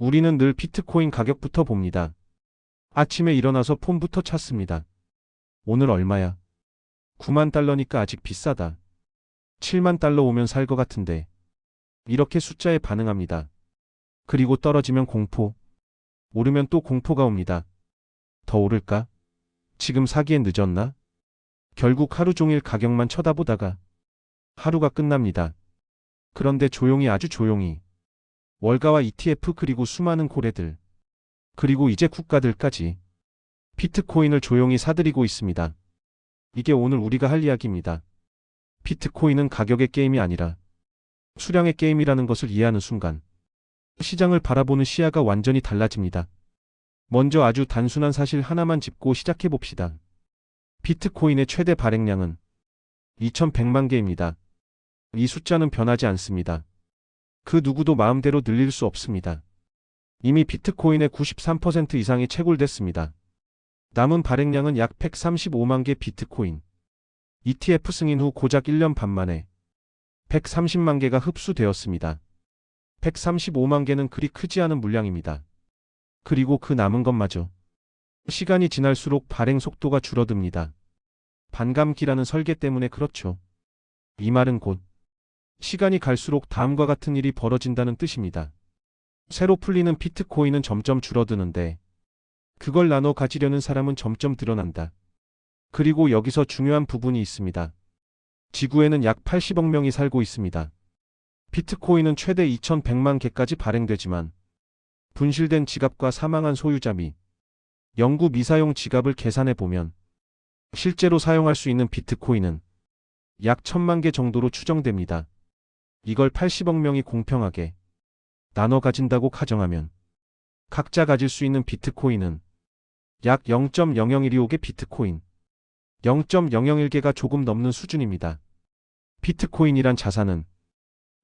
우리는 늘 비트코인 가격부터 봅니다. 아침에 일어나서 폰부터 찾습니다. 오늘 얼마야? 9만 달러니까 아직 비싸다. 7만 달러 오면 살 것 같은데. 이렇게 숫자에 반응합니다. 그리고 떨어지면 공포. 오르면 또 공포가 옵니다. 더 오를까? 지금 사기엔 늦었나? 결국 하루 종일 가격만 쳐다보다가 하루가 끝납니다. 그런데 조용히 아주 조용히 월가와 ETF 그리고 수많은 고래들 그리고 이제 국가들까지 비트코인을 조용히 사들이고 있습니다. 이게 오늘 우리가 할 이야기입니다. 비트코인은 가격의 게임이 아니라 수량의 게임이라는 것을 이해하는 순간 시장을 바라보는 시야가 완전히 달라집니다. 먼저 아주 단순한 사실 하나만 짚고 시작해 봅시다. 비트코인의 최대 발행량은 2100만 개입니다. 이 숫자는 변하지 않습니다. 그 누구도 마음대로 늘릴 수 없습니다. 이미 비트코인의 93% 이상이 채굴됐습니다. 남은 발행량은 약 135만 개 비트코인. ETF 승인 후 고작 1년 반 만에 130만 개가 흡수되었습니다. 135만 개는 그리 크지 않은 물량입니다. 그리고 그 남은 것마저 시간이 지날수록 발행 속도가 줄어듭니다. 반감기라는 설계 때문에 그렇죠. 이 말은 곧 시간이 갈수록 다음과 같은 일이 벌어진다는 뜻입니다. 새로 풀리는 비트코인은 점점 줄어드는데 그걸 나눠 가지려는 사람은 점점 늘어난다. 그리고 여기서 중요한 부분이 있습니다. 지구에는 약 80억 명이 살고 있습니다. 비트코인은 최대 2100만 개까지 발행되지만 분실된 지갑과 사망한 소유자 및 영구 미사용 지갑을 계산해 보면 실제로 사용할 수 있는 비트코인은 약 1000만 개 정도로 추정됩니다. 이걸 80억 명이 공평하게 나눠 가진다고 가정하면 각자 가질 수 있는 비트코인은 약 0.00125개 비트코인, 0.001개가 조금 넘는 수준입니다. 비트코인이란 자산은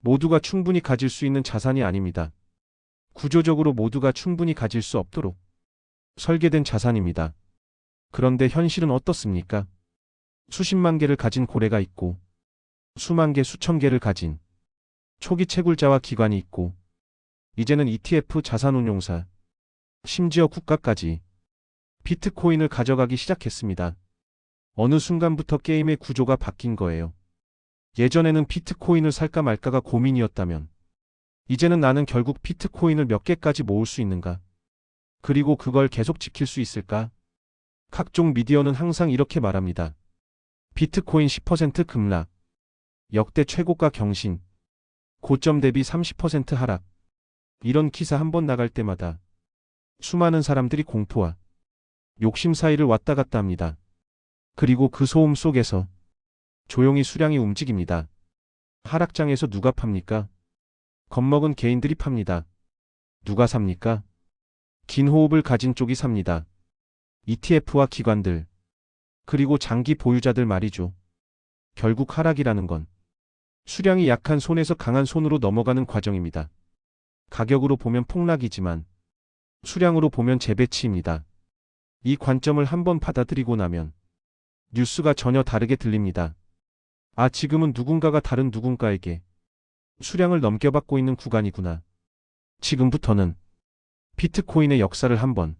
모두가 충분히 가질 수 있는 자산이 아닙니다. 구조적으로 모두가 충분히 가질 수 없도록 설계된 자산입니다. 그런데 현실은 어떻습니까? 수십만 개를 가진 고래가 있고 수만 개, 수천 개를 가진 초기 채굴자와 기관이 있고 이제는 ETF 자산운용사, 심지어 국가까지 비트코인을 가져가기 시작했습니다. 어느 순간부터 게임의 구조가 바뀐 거예요. 예전에는 비트코인을 살까 말까가 고민이었다면 이제는 나는 결국 비트코인을 몇 개까지 모을 수 있는가? 그리고 그걸 계속 지킬 수 있을까? 각종 미디어는 항상 이렇게 말합니다. 비트코인 10% 급락, 역대 최고가 경신, 고점 대비 30% 하락. 이런 기사 한 번 나갈 때마다 수많은 사람들이 공포와 욕심 사이를 왔다 갔다 합니다. 그리고 그 소음 속에서 조용히 수량이 움직입니다. 하락장에서 누가 팝니까? 겁먹은 개인들이 팝니다. 누가 삽니까? 긴 호흡을 가진 쪽이 삽니다. ETF와 기관들, 그리고 장기 보유자들 말이죠. 결국 하락이라는 건 수량이 약한 손에서 강한 손으로 넘어가는 과정입니다. 가격으로 보면 폭락이지만 수량으로 보면 재배치입니다. 이 관점을 한번 받아들이고 나면 뉴스가 전혀 다르게 들립니다. 아, 지금은 누군가가 다른 누군가에게 수량을 넘겨받고 있는 구간이구나. 지금부터는 비트코인의 역사를 한번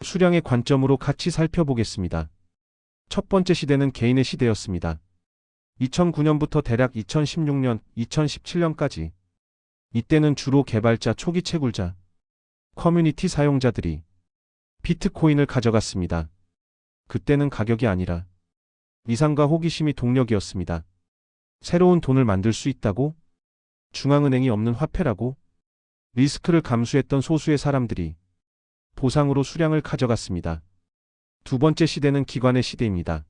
수량의 관점으로 같이 살펴보겠습니다. 첫 번째 시대는 개인의 시대였습니다. 2009년부터 대략 2016년, 2017년까지 이때는 주로 개발자, 초기 채굴자, 커뮤니티 사용자들이 비트코인을 가져갔습니다. 그때는 가격이 아니라 이상과 호기심이 동력이었습니다. 새로운 돈을 만들 수 있다고? 중앙은행이 없는 화폐라고? 리스크를 감수했던 소수의 사람들이 보상으로 수량을 가져갔습니다. 두 번째 시대는 기관의 시대입니다.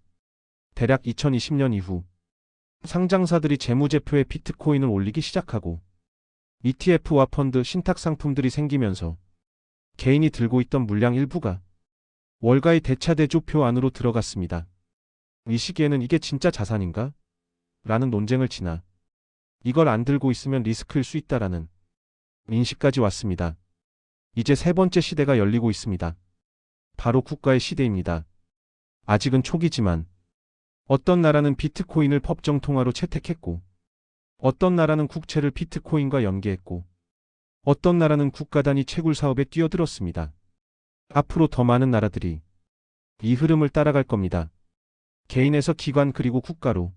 대략 2020년 이후 상장사들이 재무제표에 비트코인을 올리기 시작하고 ETF와 펀드, 신탁 상품들이 생기면서 개인이 들고 있던 물량 일부가 월가의 대차대조표 안으로 들어갔습니다. 이 시기에는 이게 진짜 자산인가? 라는 논쟁을 지나 이걸 안 들고 있으면 리스크일 수 있다라는 인식까지 왔습니다. 이제 세 번째 시대가 열리고 있습니다. 바로 국가의 시대입니다. 아직은 초기지만 어떤 나라는 비트코인을 법정 통화로 채택했고 어떤 나라는 국채를 비트코인과 연계했고 어떤 나라는 국가 단위 채굴 사업에 뛰어들었습니다. 앞으로 더 많은 나라들이 이 흐름을 따라갈 겁니다. 개인에서 기관 그리고 국가로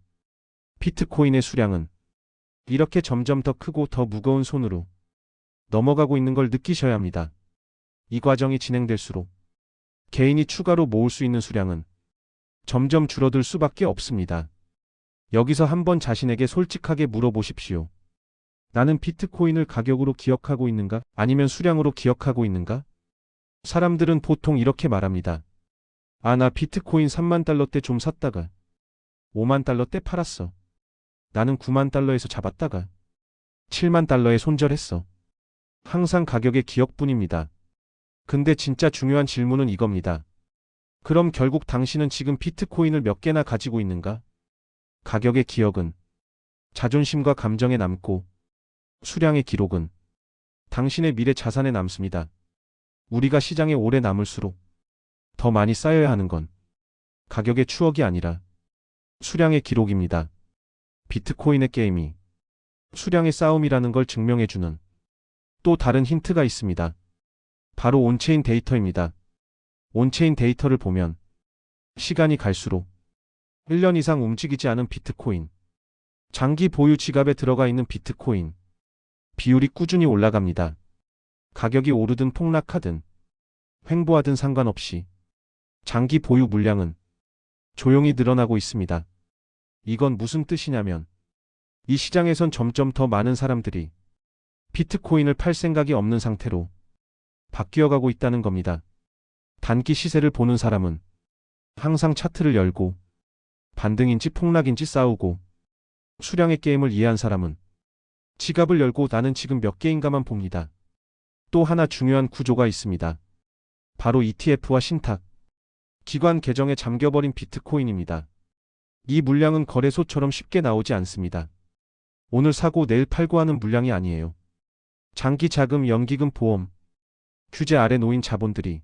비트코인의 수량은 이렇게 점점 더 크고 더 무거운 손으로 넘어가고 있는 걸 느끼셔야 합니다. 이 과정이 진행될수록 개인이 추가로 모을 수 있는 수량은 점점 줄어들 수밖에 없습니다. 여기서 한번 자신에게 솔직하게 물어보십시오. 나는 비트코인을 가격으로 기억하고 있는가? 아니면 수량으로 기억하고 있는가? 사람들은 보통 이렇게 말합니다. 아, 나 비트코인 3만 달러 때 좀 샀다가 5만 달러 때 팔았어. 나는 9만 달러에서 잡았다가 7만 달러에 손절했어. 항상 가격의 기억뿐입니다. 근데 진짜 중요한 질문은 이겁니다. 그럼 결국 당신은 지금 비트코인을 몇 개나 가지고 있는가? 가격의 기억은 자존심과 감정에 남고 수량의 기록은 당신의 미래 자산에 남습니다. 우리가 시장에 오래 남을수록 더 많이 쌓여야 하는 건 가격의 추억이 아니라 수량의 기록입니다. 비트코인의 게임이 수량의 싸움이라는 걸 증명해주는 또 다른 힌트가 있습니다. 바로 온체인 데이터입니다. 온체인 데이터를 보면 시간이 갈수록 1년 이상 움직이지 않은 비트코인, 장기 보유 지갑에 들어가 있는 비트코인 비율이 꾸준히 올라갑니다. 가격이 오르든 폭락하든 횡보하든 상관없이 장기 보유 물량은 조용히 늘어나고 있습니다. 이건 무슨 뜻이냐면 이 시장에선 점점 더 많은 사람들이 비트코인을 팔 생각이 없는 상태로 바뀌어가고 있다는 겁니다. 단기 시세를 보는 사람은 항상 차트를 열고 반등인지 폭락인지 싸우고, 수량의 게임을 이해한 사람은 지갑을 열고 나는 지금 몇 개인가만 봅니다. 또 하나 중요한 구조가 있습니다. 바로 ETF와 신탁, 기관 계정에 잠겨버린 비트코인입니다. 이 물량은 거래소처럼 쉽게 나오지 않습니다. 오늘 사고 내일 팔고 하는 물량이 아니에요. 장기 자금, 연기금, 보험, 규제 아래 놓인 자본들이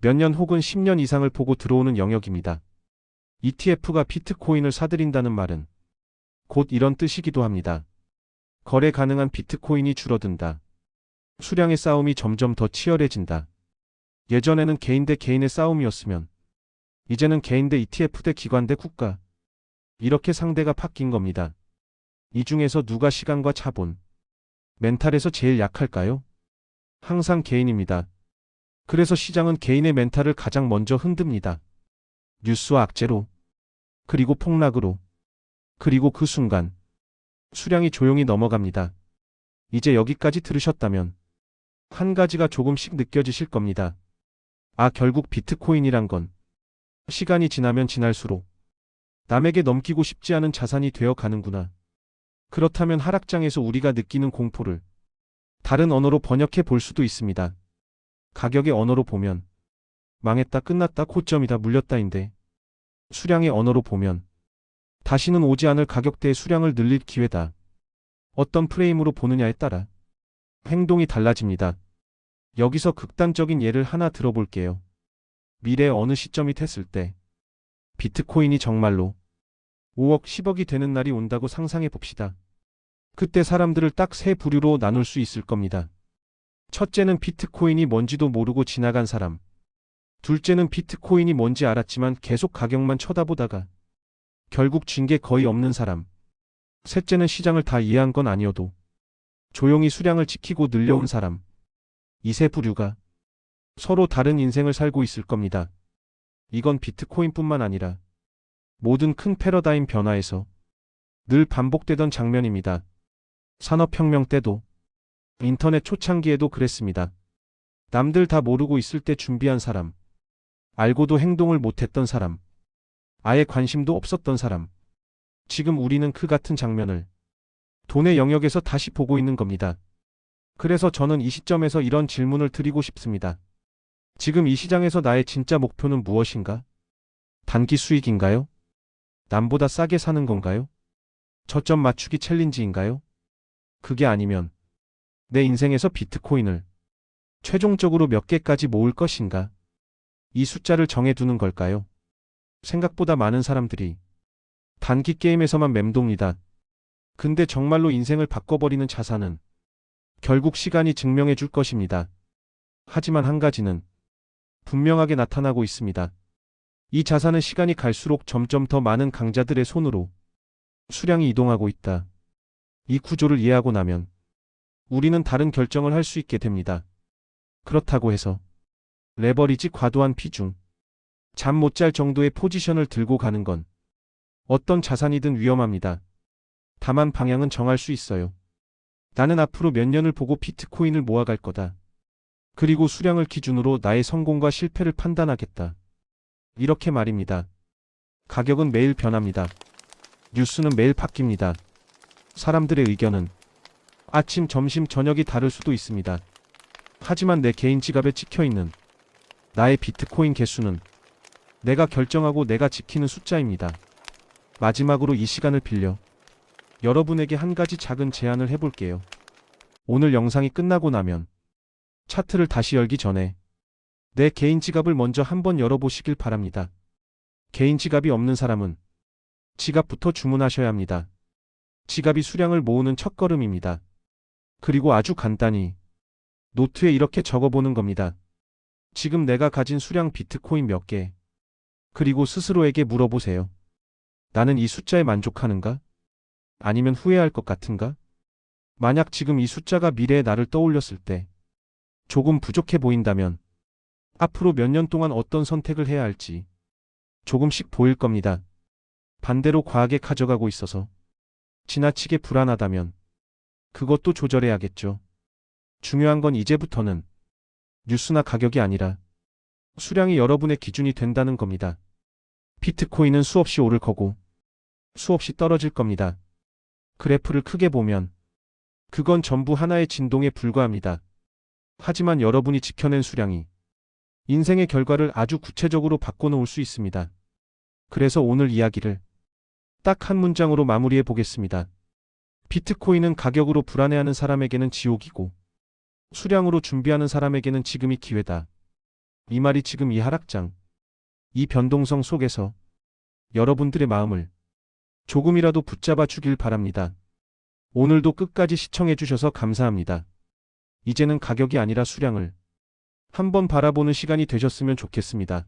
몇 년 혹은 10년 이상을 보고 들어오는 영역입니다. ETF가 비트코인을 사들인다는 말은 곧 이런 뜻이기도 합니다. 거래 가능한 비트코인이 줄어든다. 수량의 싸움이 점점 더 치열해진다. 예전에는 개인 대 개인의 싸움이었으면 이제는 개인 대 ETF 대 기관 대 국가, 이렇게 상대가 바뀐 겁니다. 이 중에서 누가 시간과 자본, 멘탈에서 제일 약할까요? 항상 개인입니다. 그래서 시장은 개인의 멘탈을 가장 먼저 흔듭니다. 뉴스와 악재로, 그리고 폭락으로, 그리고 그 순간 수량이 조용히 넘어갑니다. 이제 여기까지 들으셨다면 한 가지가 조금씩 느껴지실 겁니다. 아, 결국 비트코인이란 건 시간이 지나면 지날수록 남에게 넘기고 싶지 않은 자산이 되어 가는구나. 그렇다면 하락장에서 우리가 느끼는 공포를 다른 언어로 번역해 볼 수도 있습니다. 가격의 언어로 보면 망했다, 끝났다, 고점이다, 물렸다인데, 수량의 언어로 보면 다시는 오지 않을 가격대의 수량을 늘릴 기회다. 어떤 프레임으로 보느냐에 따라 행동이 달라집니다. 여기서 극단적인 예를 하나 들어볼게요. 미래 어느 시점이 됐을 때 비트코인이 정말로 5억, 10억이 되는 날이 온다고 상상해 봅시다. 그때 사람들을 딱 세 부류로 나눌 수 있을 겁니다. 첫째는 비트코인이 뭔지도 모르고 지나간 사람. 둘째는 비트코인이 뭔지 알았지만 계속 가격만 쳐다보다가 결국 쥔 게 거의 없는 사람. 셋째는 시장을 다 이해한 건 아니어도 조용히 수량을 지키고 늘려온 사람. 이 세 부류가 서로 다른 인생을 살고 있을 겁니다. 이건 비트코인뿐만 아니라 모든 큰 패러다임 변화에서 늘 반복되던 장면입니다. 산업혁명 때도, 인터넷 초창기에도 그랬습니다. 남들 다 모르고 있을 때 준비한 사람, 알고도 행동을 못했던 사람, 아예 관심도 없었던 사람. 지금 우리는 그 같은 장면을 돈의 영역에서 다시 보고 있는 겁니다. 그래서 저는 이 시점에서 이런 질문을 드리고 싶습니다. 지금 이 시장에서 나의 진짜 목표는 무엇인가? 단기 수익인가요? 남보다 싸게 사는 건가요? 저점 맞추기 챌린지인가요? 그게 아니면 내 인생에서 비트코인을 최종적으로 몇 개까지 모을 것인가? 이 숫자를 정해두는 걸까요? 생각보다 많은 사람들이 단기 게임에서만 맴돕니다. 근데 정말로 인생을 바꿔버리는 자산은 결국 시간이 증명해 줄 것입니다. 하지만 한 가지는 분명하게 나타나고 있습니다. 이 자산은 시간이 갈수록 점점 더 많은 강자들의 손으로 수량이 이동하고 있다. 이 구조를 이해하고 나면 우리는 다른 결정을 할 수 있게 됩니다. 그렇다고 해서 레버리지 과도한 비중, 잠 못 잘 정도의 포지션을 들고 가는 건 어떤 자산이든 위험합니다. 다만 방향은 정할 수 있어요. 나는 앞으로 몇 년을 보고 비트코인을 모아갈 거다. 그리고 수량을 기준으로 나의 성공과 실패를 판단하겠다. 이렇게 말입니다. 가격은 매일 변합니다. 뉴스는 매일 바뀝니다. 사람들의 의견은 아침, 점심, 저녁이 다를 수도 있습니다. 하지만 내 개인 지갑에 찍혀있는 나의 비트코인 개수는 내가 결정하고 내가 지키는 숫자입니다. 마지막으로 이 시간을 빌려 여러분에게 한 가지 작은 제안을 해볼게요. 오늘 영상이 끝나고 나면 차트를 다시 열기 전에 내 개인 지갑을 먼저 한번 열어보시길 바랍니다. 개인 지갑이 없는 사람은 지갑부터 주문하셔야 합니다. 지갑이 수량을 모으는 첫걸음입니다. 그리고 아주 간단히 노트에 이렇게 적어보는 겁니다. 지금 내가 가진 수량 비트코인 몇 개? 그리고 스스로에게 물어보세요. 나는 이 숫자에 만족하는가? 아니면 후회할 것 같은가? 만약 지금 이 숫자가 미래의 나를 떠올렸을 때 조금 부족해 보인다면 앞으로 몇 년 동안 어떤 선택을 해야 할지 조금씩 보일 겁니다. 반대로 과하게 가져가고 있어서 지나치게 불안하다면 그것도 조절해야겠죠. 중요한 건 이제부터는 뉴스나 가격이 아니라 수량이 여러분의 기준이 된다는 겁니다. 비트코인은 수없이 오를 거고 수없이 떨어질 겁니다. 그래프를 크게 보면 그건 전부 하나의 진동에 불과합니다. 하지만 여러분이 지켜낸 수량이 인생의 결과를 아주 구체적으로 바꿔놓을 수 있습니다. 그래서 오늘 이야기를 딱 한 문장으로 마무리해 보겠습니다. 비트코인은 가격으로 불안해하는 사람에게는 지옥이고 수량으로 준비하는 사람에게는 지금이 기회다. 이 말이 지금 이 하락장, 이 변동성 속에서 여러분들의 마음을 조금이라도 붙잡아 주길 바랍니다. 오늘도 끝까지 시청해 주셔서 감사합니다. 이제는 가격이 아니라 수량을 한번 바라보는 시간이 되셨으면 좋겠습니다.